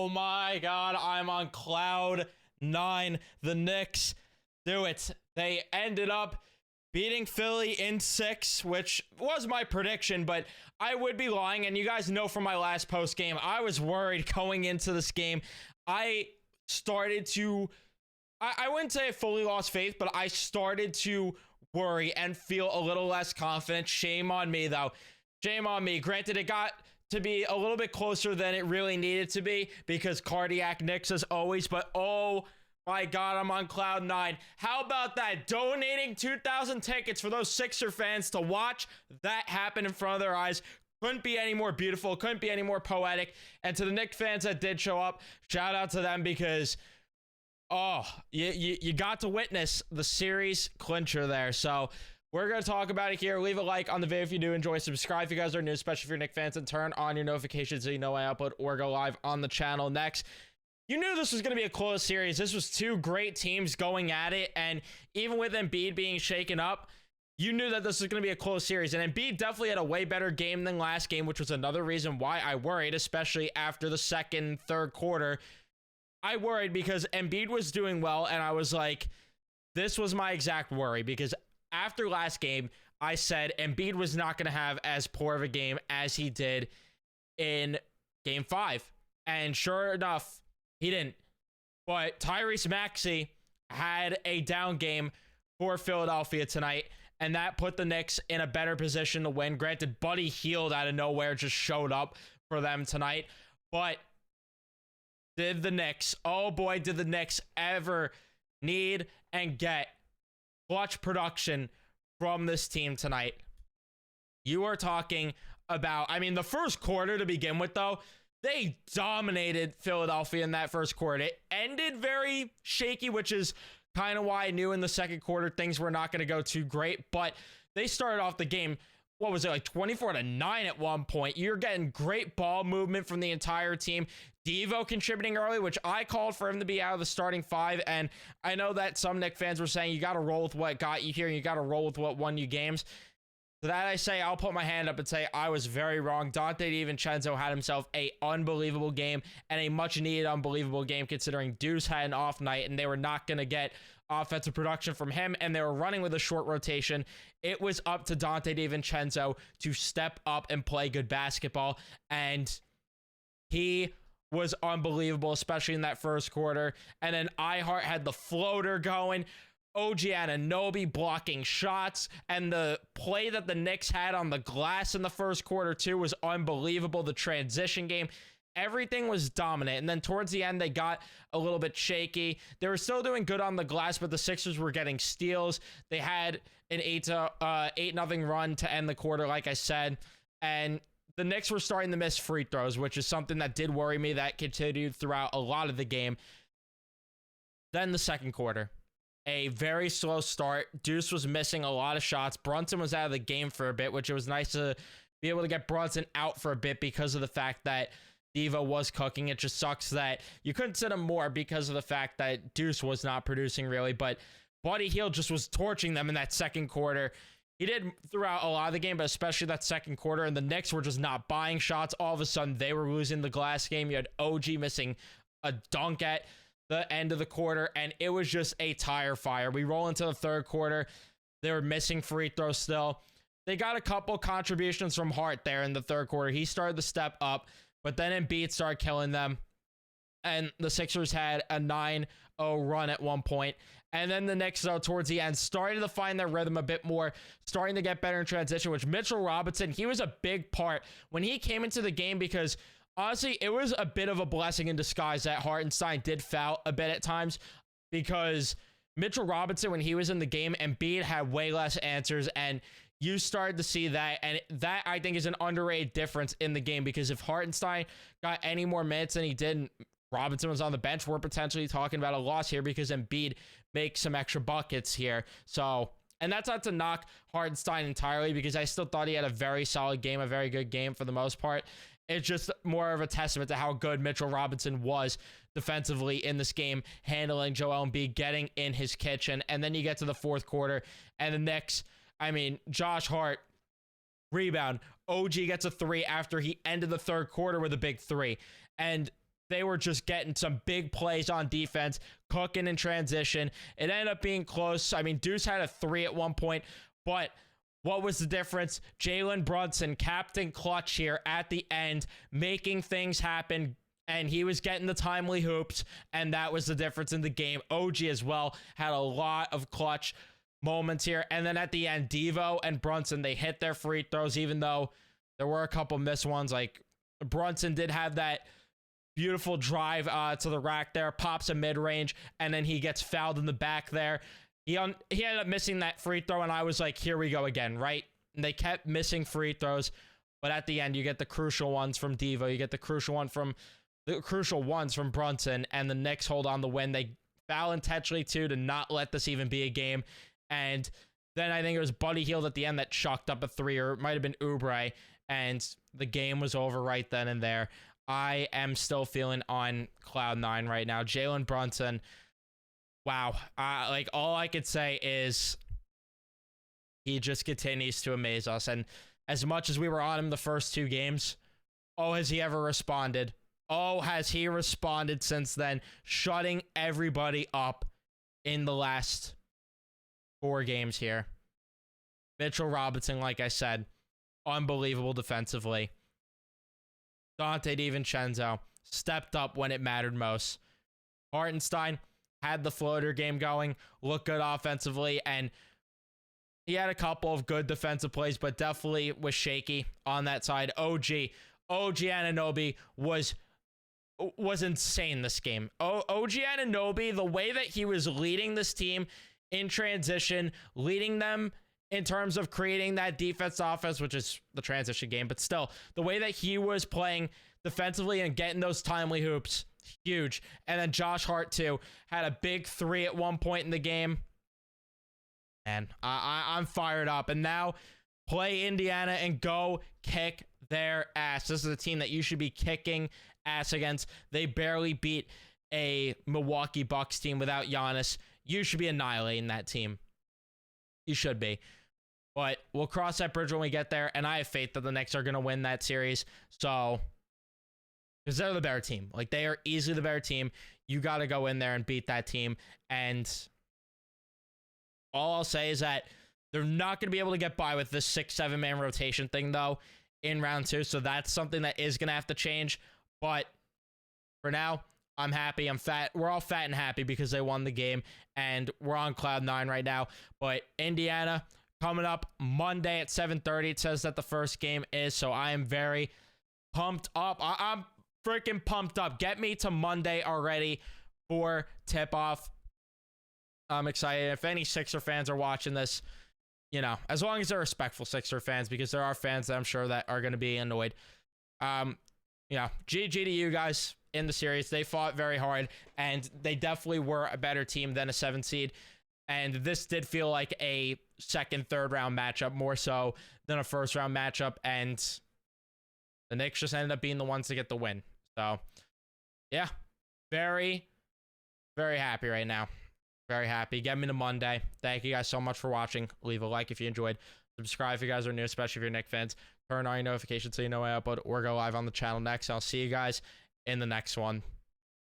Oh my god, I'm on cloud 9. The Knicks do it. They ended up beating Philly in 6, which was my prediction, but I would be lying, and you guys know from my last post game, I was worried going into this game. I started to, I wouldn't say I fully lost faith, but I started to worry and feel a little less confident. Shame on me, though. Shame on me. Granted, it got to be a little bit closer than it really needed to be because cardiac Knicks as always, but oh my god, I'm on cloud 9. How about that? Donating 2,000 tickets for those Sixer fans to watch that happen in front of their eyes. Couldn't be any more beautiful, couldn't be any more poetic. And to the Knicks fans that did show up, shout out to them because you got to witness the series clincher there. So we're going to talk about it here. Leave a like on the video if you do enjoy. Subscribe if you guys are new, especially if you're Knicks fans, and turn on your notifications so you know I upload or go live on the channel next. You knew this was going to be a close series. This was two great teams going at it, and even with Embiid being shaken up, you knew that this was going to be a close series. And Embiid definitely had a way better game than last game, which was another reason why I worried, especially after the second, third quarter. I worried because Embiid was doing well, and I was like, this was my exact worry, because after last game, I said Embiid was not going to have as poor of a game as he did in Game 5. And sure enough, he didn't. But Tyrese Maxey had a down game for Philadelphia tonight, and that put the Knicks in a better position to win. Granted, Buddy Hield out of nowhere just showed up for them tonight. But did the Knicks, oh boy, did the Knicks ever need and get clutch production from this team tonight. You are talking about, I mean, the first quarter to begin with, though, they dominated Philadelphia in that first quarter. It ended very shaky, which is kind of why I knew in the second quarter things were not going to go too great. But they started off the game, what was it, like 24-9 at one point. You're getting great ball movement from the entire team. Devo contributing early, which I called for him to be out of the starting 5. And I know that some Knicks fans were saying you got to roll with what got you here and you got to roll with what won you games. So that I say, I'll put my hand up and say I was very wrong. Dante DiVincenzo had himself a unbelievable game and a much needed unbelievable game considering Deuce had an off night and they were not going to get offensive production from him and they were running with a short rotation. It was up to Dante DiVincenzo to step up and play good basketball, and he was unbelievable, especially in that first quarter. And then iHeart had the floater going. OG Anunoby blocking shots, and the play that the Knicks had on the glass in the first quarter too was unbelievable. The transition game, everything was dominant. And then towards the end, they got a little bit shaky. They were still doing good on the glass, but the Sixers were getting steals. They had an 8-0 run to end the quarter, like I said, and the Knicks were starting to miss free throws, which is something that did worry me. That continued throughout a lot of the game. Then the second quarter, a very slow start. Deuce was missing a lot of shots. Brunson was out of the game for a bit, which it was nice to be able to get Brunson out for a bit because of the fact that Devo was cooking. It just sucks that you couldn't sit him more because of the fact that Deuce was not producing really, but Buddy Hield just was torching them in that second quarter. He did throughout a lot of the game, but especially that second quarter, and the Knicks were just not buying shots. All of a sudden, they were losing the glass game. You had OG missing a dunk at the end of the quarter, and it was just a tire fire. We roll into the third quarter. They were missing free throws still. They got a couple contributions from Hart there in the third quarter. He started to step up, but then Embiid started killing them, and the Sixers had a 9-0 run at one point. And then the Knicks, though, towards the end, started to find their rhythm a bit more, starting to get better in transition, which Mitchell Robinson, he was a big part when he came into the game because, honestly, it was a bit of a blessing in disguise that Hartenstein did foul a bit at times because Mitchell Robinson, when he was in the game, Embiid had way less answers, and you started to see that, and that, I think, is an underrated difference in the game because if Hartenstein got any more minutes than he did and Robinson was on the bench, we're potentially talking about a loss here because Embiid makes some extra buckets here. So, and that's not to knock Hartenstein entirely because I still thought he had a very solid game, a very good game for the most part. It's just more of a testament to how good Mitchell Robinson was defensively in this game, handling Joel Embiid, getting in his kitchen. And then you get to the fourth quarter, and the Knicks, I mean, Josh Hart, rebound. OG gets a 3 after he ended the third quarter with a big 3. And they were just getting some big plays on defense, cooking in transition. It ended up being close. I mean, Deuce had a 3 at one point, but what was the difference? Jalen Brunson, Captain Clutch here at the end, making things happen, and he was getting the timely hoops, and that was the difference in the game. OG as well had a lot of clutch moments here, and then at the end, Devo and Brunson, they hit their free throws, even though there were a couple missed ones. Like, Brunson did have that beautiful drive to the rack there, pops a mid-range, and then he gets fouled in the back there. He ended up missing that free throw, and I was like, here we go again, right? And they kept missing free throws, but at the end, you get the crucial ones from Devo, you get the crucial ones from Brunson, and the Knicks hold on the win. They foul intentionally too to not let this even be a game, and then I think it was Buddy Hield at the end that chucked up a 3, or it might have been Oubre, and the game was over right then and there. I am still feeling on cloud 9 right now. Jalen Brunson, wow. Like, all I could say is he just continues to amaze us. And as much as we were on him the first 2 games, oh, has he ever responded? Oh, has he responded since then, shutting everybody up in the last 4 games here. Mitchell Robinson, like I said, unbelievable defensively. Dante DiVincenzo stepped up when it mattered most. Hartenstein had the floater game going, looked good offensively, and he had a couple of good defensive plays, but definitely was shaky on that side. OG Anunoby was insane this game. OG Anunoby, the way that he was leading this team in transition, leading them in terms of creating that defense offense, which is the transition game, but still, the way that he was playing defensively and getting those timely hoops, huge. And then Josh Hart, too, had a big 3 at one point in the game. And I'm fired up. And now play Indiana and go kick their ass. This is a team that you should be kicking ass against. They barely beat a Milwaukee Bucks team without Giannis. You should be annihilating that team. You should be. But we'll cross that bridge when we get there, and I have faith that the Knicks are going to win that series. So, because they're the better team. Like, they are easily the better team. You got to go in there and beat that team. And all I'll say is that they're not going to be able to get by with this 6-7 man rotation thing, though, in round 2. So that's something that is going to have to change. But for now, I'm happy. I'm fat. We're all fat and happy because they won the game, and we're on cloud 9 right now. But Indiana coming up Monday at 7:30. It says that the first game is, so I am very pumped up. I'm freaking pumped up. Get me to Monday already for tip-off. I'm excited. If any Sixer fans are watching this, you know, as long as they're respectful Sixer fans, because there are fans that I'm sure that are going to be annoyed. You know, GG to you guys in the series. They fought very hard, and they definitely were a better team than a 7 seed. And this did feel like a second, third round matchup more so than a first round matchup. And the Knicks just ended up being the ones to get the win. So, yeah, very, very happy right now. Very happy. Get me to Monday. Thank you guys so much for watching. Leave a like if you enjoyed. Subscribe if you guys are new, especially if you're Knicks fans. Turn on your notifications so you know when I upload or go live on the channel next. I'll see you guys in the next one.